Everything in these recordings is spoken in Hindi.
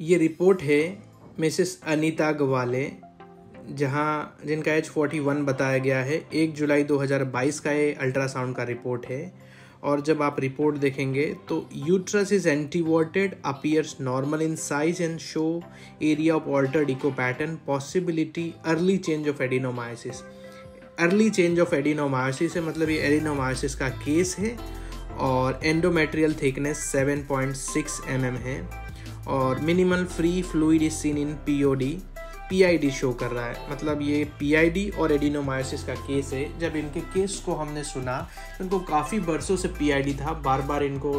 ये रिपोर्ट है मिसेस अनीता गवाले, जिनका एज 41 बताया गया है। 1 जुलाई 2022 का ये अल्ट्रासाउंड का रिपोर्ट है। और जब आप रिपोर्ट देखेंगे तो uterus is anteverted, appears normal in size and show area of altered echo pattern, possibility early change of adenomyosis. Early change of adenomyosis है, मतलब ये एडिनोमायोसिस का केस है। और एंडोमेट्रियल थिकनेस 7.6 mm है और minimal free fluid is seen in PID show कर रहा है। मतलब ये PID और एडिनोमायोसिस का केस है। जब इनके केस को हमने सुना तो इनको काफ़ी बरसों से PID था, बार बार इनको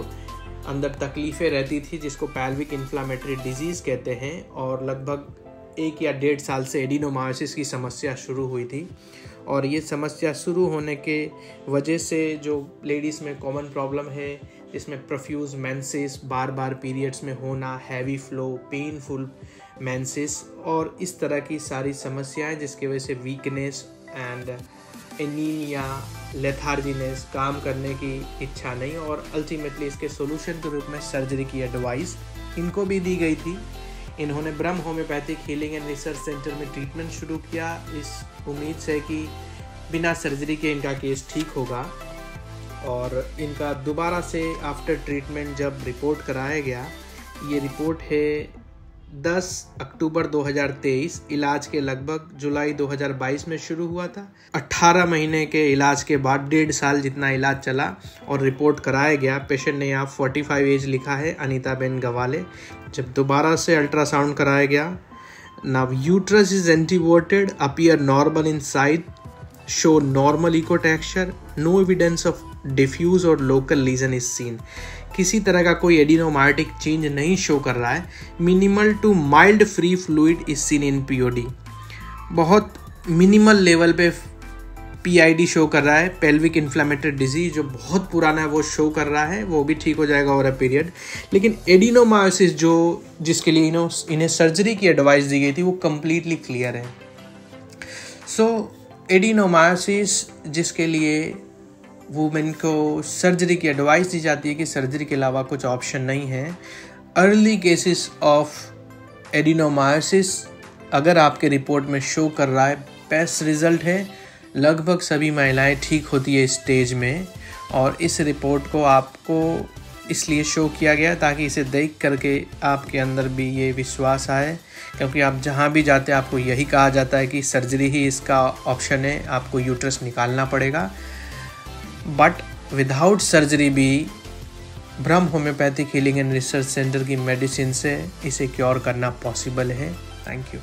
अंदर तकलीफ़ें रहती थी जिसको पैल्विक इन्फ्लामेटरी डिजीज़ कहते हैं। और लगभग 1 या 1.5 साल से एडिनोमायोसिस की समस्या शुरू हुई थी। और ये समस्या शुरू होने के वजह से जो लेडीज़ में कॉमन प्रॉब्लम है, इसमें प्रोफ्यूज मेंसेस, बार बार पीरियड्स में होना, हैवी फ्लो, पेनफुल मेंसेस और इस तरह की सारी समस्याएं, जिसकी वजह से वीकनेस एंड एनीमिया, लेथार्जीनेस, काम करने की इच्छा नहीं। और अल्टीमेटली इसके सोल्यूशन के रूप में सर्जरी की एडवाइस इनको भी दी गई थी। इन्होंने ब्रह्म homeopathic healing and research centre में ट्रीटमेंट शुरू किया, इस उम्मीद से कि बिना सर्जरी के इनका केस ठीक होगा। और इनका दोबारा से आफ्टर ट्रीटमेंट जब रिपोर्ट कराया गया, ये रिपोर्ट है 10 अक्टूबर 2023। इलाज के लगभग जुलाई 2022 में शुरू हुआ था। 18 महीने के इलाज के बाद 1.5 साल जितना इलाज चला और रिपोर्ट कराया गया। पेशेंट ने यहाँ 45 एज लिखा है, अनीता बेन गवाले। जब दोबारा से अल्ट्रासाउंड कराया गया, now uterus is anteverted, appear normal in size, show normal echo texture, no evidence of diffuse or local lesion is seen. किसी तरह का कोई एडिनोमायोटिक चेंज नहीं शो कर रहा है। Minimal to mild free fluid is seen in POD। बहुत मिनिमल लेवल पे PID शो कर रहा है, पेल्विक इन्फ्लामेटरी डिजीज जो बहुत पुराना है वो शो कर रहा है, वो भी ठीक हो जाएगा ओवर अ पीरियड। लेकिन एडिनोमायोसिस जिसके लिए इन्हें सर्जरी की एडवाइस दी गई थी, वो कम्प्लीटली क्लियर है। एडिनोमायोसिस जिसके लिए वुमेन को सर्जरी की एडवाइस दी जाती है कि सर्जरी के अलावा कुछ ऑप्शन नहीं है। अर्ली केसेस ऑफ एडिनोमायोसिस अगर आपके रिपोर्ट में शो कर रहा है, बेस्ट रिजल्ट है। लगभग सभी महिलाएं ठीक होती है इस स्टेज में। और इस रिपोर्ट को आपको इसलिए शो किया गया ताकि इसे देख करके आपके अंदर भी ये विश्वास आए, क्योंकि आप जहाँ भी जाते हैं आपको यही कहा जाता है कि सर्जरी ही इसका ऑप्शन है, आपको यूट्रस निकालना पड़ेगा। बट विदाउट सर्जरी भी ब्रह्म homeopathic healing and research centre की मेडिसिन से इसे क्योर करना पॉसिबल है। Thank you.